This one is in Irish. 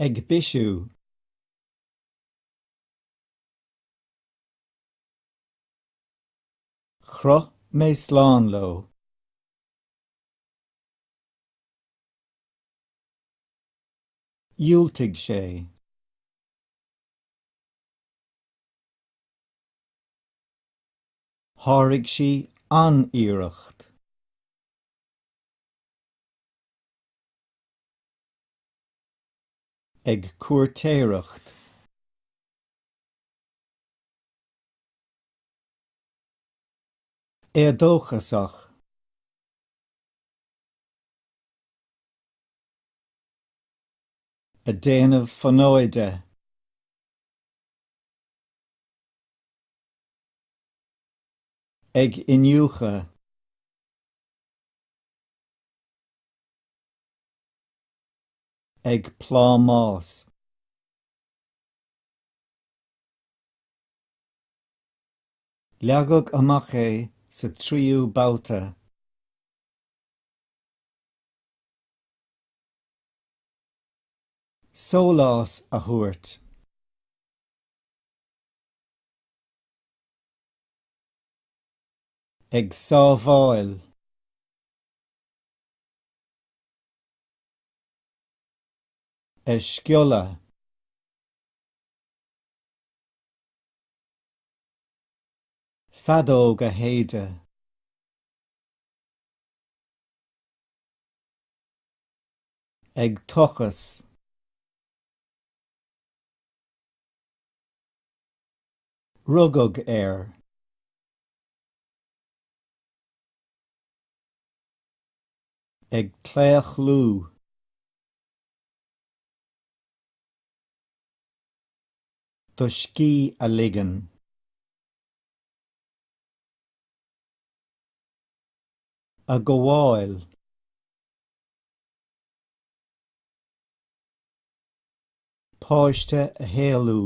ag bisú, chruth mé slán leo, dhiúltaigh sé, tháirg sí an-iarracht, ag cuairtéireacht, éadóchasach, a déanamh fonóide, ag inniucha, ag plá-más, leagadh amach é sa tríú babhta, seolás a thabhairt, ag sábháil, sciobhla, fadóg a chéide, ag tochas, rugog air, ag cláochlú, do scí a ligean, a go bhfáil, páiste a shéalú.